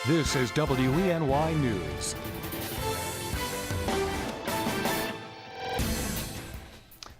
This is WENY News.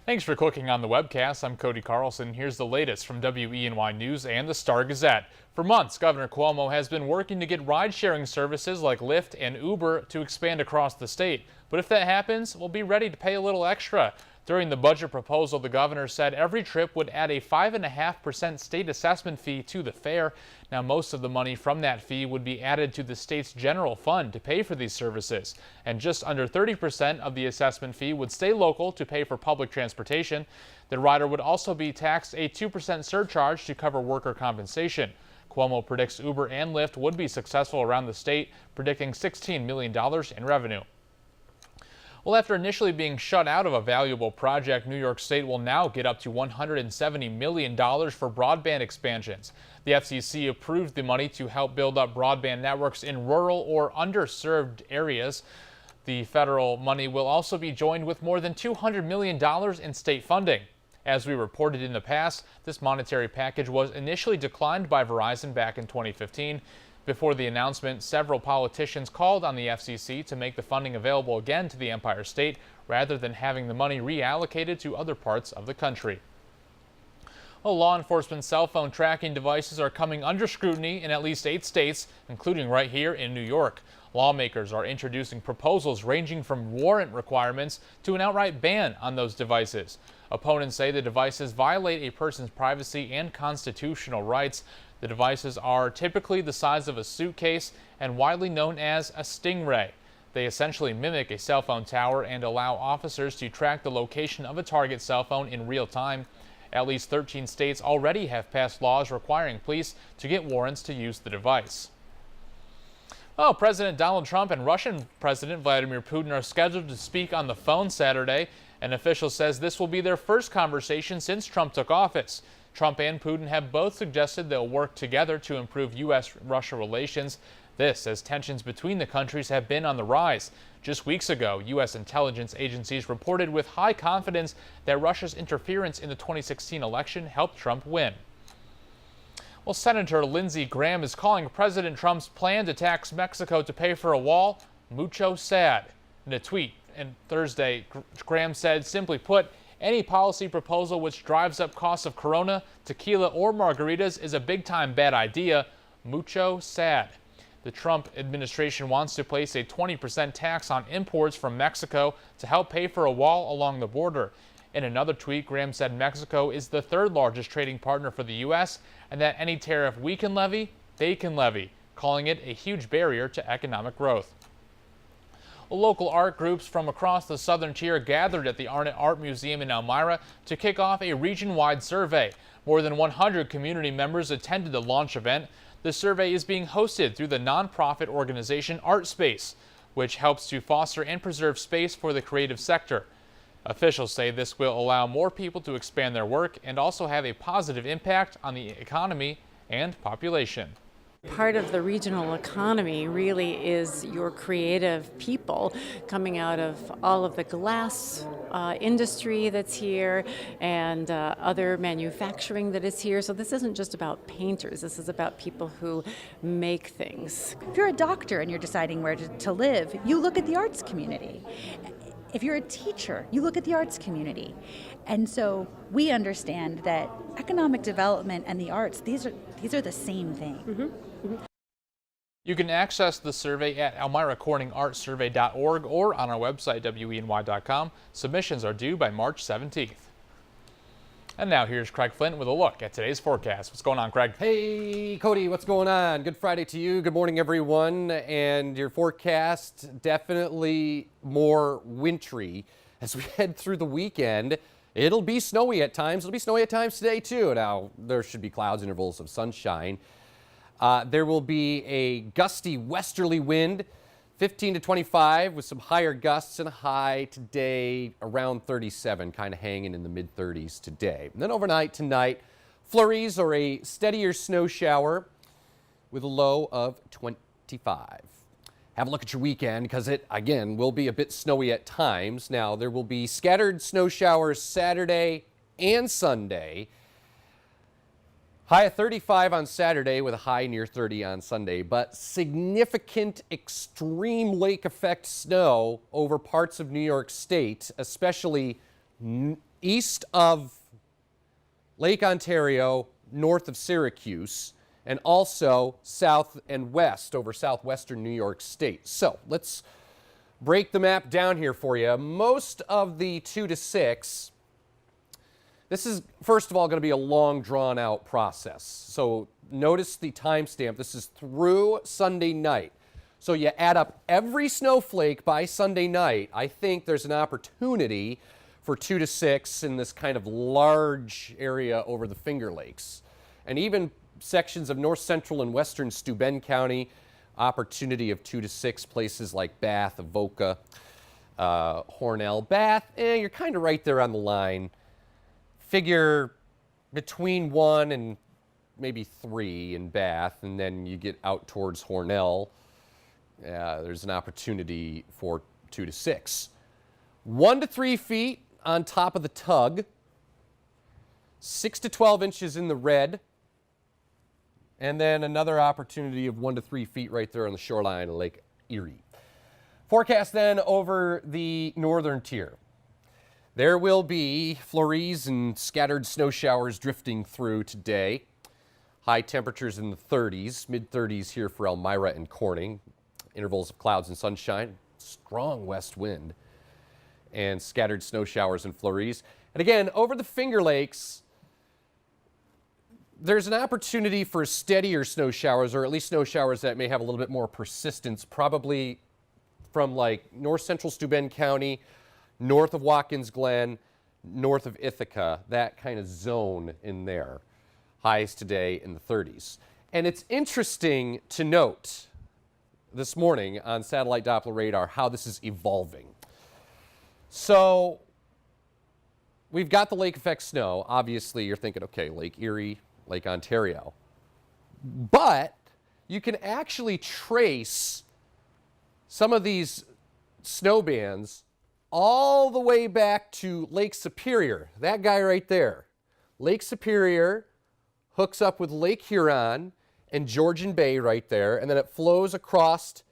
Thanks for clicking on the webcast. I'm Cody Carlson. Here's the latest from WENY News and the Star-Gazette. For months, Governor Cuomo has been working to get ride-sharing services like Lyft and Uber to expand across the state. But if that happens, we'll be ready to pay a little extra. During the budget proposal, the governor said every trip would add a 5.5% state assessment fee to the fare. Now, most of the money from that fee would be added to the state's general fund to pay for these services. And just under 30% of the assessment fee would stay local to pay for public transportation. The rider would also be taxed a 2% surcharge to cover worker compensation. Cuomo predicts Uber and Lyft would be successful around the state, predicting $16 million in revenue. Well, after initially being shut out of a valuable project, New York State will now get up to $170 million for broadband expansions. The FCC approved the money to help build up broadband networks in rural or underserved areas. The federal money will also be joined with more than $200 million in state funding. As we reported in the past, this monetary package was initially declined by Verizon back in 2015. Before the announcement, several politicians called on the FCC to make the funding available again to the Empire State rather than having the money reallocated to other parts of the country. Well, law enforcement cell phone tracking devices are coming under scrutiny in at least 8 states, including right here in New York. Lawmakers are introducing proposals ranging from warrant requirements to an outright ban on those devices. Opponents say the devices violate a person's privacy and constitutional rights. The devices are typically the size of a suitcase and widely known as a stingray. They essentially mimic a cell phone tower and allow officers to track the location of a target cell phone in real time. At least 13 states already have passed laws requiring police to get warrants to use the device. Oh, President Donald Trump and Russian President Vladimir Putin are scheduled to speak on the phone Saturday. An official says this will be their first conversation since Trump took office. Trump and Putin have both suggested they'll work together to improve U.S.-Russia relations. This as tensions between the countries have been on the rise. Just weeks ago, U.S. intelligence agencies reported with high confidence that Russia's interference in the 2016 election helped Trump win. Well, Senator Lindsey Graham is calling President Trump's plan to tax Mexico to pay for a wall mucho sad. In a tweet on Thursday, Graham said, simply put, any policy proposal which drives up costs of Corona, tequila, or margaritas is a big-time bad idea. Mucho sad. The Trump administration wants to place a 20% tax on imports from Mexico to help pay for a wall along the border. In another tweet, Graham said Mexico is the third largest trading partner for the U.S. and that any tariff we can levy, they can levy, calling it a huge barrier to economic growth. Local art groups from across the southern tier gathered at the Arnett Art Museum in Elmira to kick off a region-wide survey. More than 100 community members attended the launch event. The survey is being hosted through the nonprofit organization ArtSpace, which helps to foster and preserve space for the creative sector. Officials say this will allow more people to expand their work and also have a positive impact on the economy and population. Part of the regional economy really is your creative people coming out of all of the glass industry that's here and other manufacturing that is here. So this isn't just about painters, this is about people who make things. If you're a doctor and you're deciding where to live, you look at the arts community. If you're a teacher, you look at the arts community. And so we understand that economic development and the arts, these are the same thing. Mm-hmm. You can access the survey at elmiracorningartsurvey.org or on our website, weny.com. Submissions are due by March 17th. And now here's Craig Flint with a look at today's forecast. What's going on, Craig? Hey, Cody, what's going on? Good Friday to you. Good morning, everyone. And your forecast, definitely more wintry. As we head through the weekend, it'll be snowy at times. It'll be snowy at times today, too. Now, there should be clouds, intervals of sunshine. There will be a gusty westerly wind, 15 to 25 with some higher gusts and a high today around 37, kind of hanging in the mid-30s today. And then overnight tonight, flurries or a steadier snow shower with a low of 25. Have a look at your weekend because it, again, will be a bit snowy at times. Now, there will be scattered snow showers Saturday and Sunday. High of 35 on Saturday with a high near 30 on Sunday, but significant extreme lake effect snow over parts of New York State, especially east of Lake Ontario, north of Syracuse, and also south and west over southwestern New York State. So let's break the map down here for you. Most of the 2 to 6, this is, first of all, going to be a long, drawn-out process. So notice the timestamp. This is through Sunday night. So you add up every snowflake by Sunday night. I think there's an opportunity for 2 to 6 in this kind of large area over the Finger Lakes. And even sections of north central and western Steuben County, opportunity of 2 to 6 places like Bath, Avoca, Hornell. Bath, you're kind of right there on the line. Figure between 1 and maybe 3 in Bath, and then you get out towards Hornell. There's an opportunity for 2 to 6. 1 to 3 feet on top of the Tug. 6 to 12 inches in the Red. And then another opportunity of 1 to 3 feet right there on the shoreline of Lake Erie. Forecast then over the northern tier. There will be flurries and scattered snow showers drifting through today. High temperatures in the 30s, mid-30s here for Elmira and Corning. Intervals of clouds and sunshine, strong west wind, and scattered snow showers and flurries. And again, over the Finger Lakes, there's an opportunity for steadier snow showers, or at least snow showers that may have a little bit more persistence, probably from like north central Steuben County, north of Watkins Glen, north of Ithaca, that kind of zone in there. Highs today in the 30s. And it's interesting to note this morning on satellite Doppler radar how this is evolving. So we've got the lake effect snow. Obviously, you're thinking, okay, Lake Erie, Lake Ontario. But you can actually trace some of these snow bands all the way back to Lake Superior. That guy right there. Lake Superior hooks up with Lake Huron and Georgian Bay right there, and then it flows across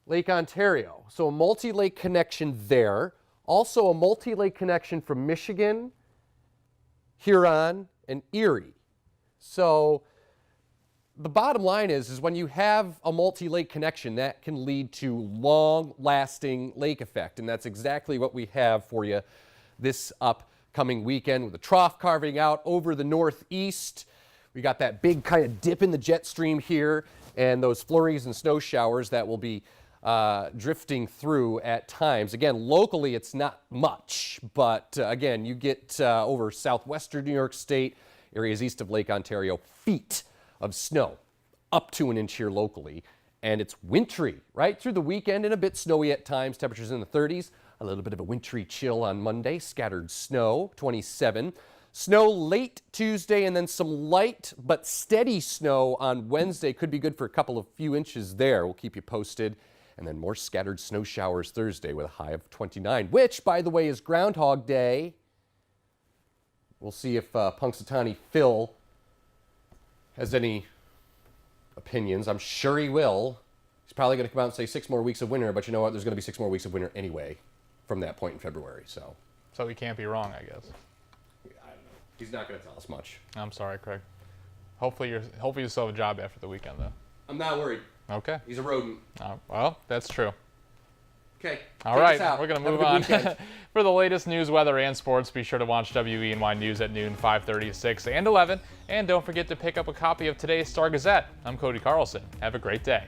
Lake Ontario. So a multi-lake connection there. Also a multi-lake connection from Michigan, Huron, and Erie. So the bottom line is when you have a multi-lake connection, that can lead to long-lasting lake effect. And that's exactly what we have for you this upcoming weekend with the trough carving out over the northeast. We got that big kind of dip in the jet stream here and those flurries and snow showers that will be drifting through at times. Again, locally it's not much, but again, you get over southwestern New York State, areas east of Lake Ontario, feet of snow, up to an inch here locally, and it's wintry right through the weekend and a bit snowy at times. Temperatures in the 30s, a little bit of a wintry chill on Monday, scattered snow, 27. Snow late Tuesday, and then some light but steady snow on Wednesday. Could be good for a couple of few inches there. We'll keep you posted. And then more scattered snow showers Thursday with a high of 29, which, by the way, is Groundhog Day. We'll see if Punxsutawney Phil has any opinions. I'm sure he will. He's probably going to come out and say 6 more weeks of winter, but you know what? There's going to be 6 more weeks of winter anyway from that point in February. So he can't be wrong, I guess. I don't know. He's not going to tell us much. I'm sorry, Craig. Hopefully you still have a job after the weekend, though. I'm not worried. Okay. He's a rodent. Well, that's true. Okay. All right, we're going to move on. For the latest news, weather, and sports, be sure to watch WENY News at noon, 5:30, 6, and 11. And don't forget to pick up a copy of today's Star Gazette. I'm Cody Carlson. Have a great day.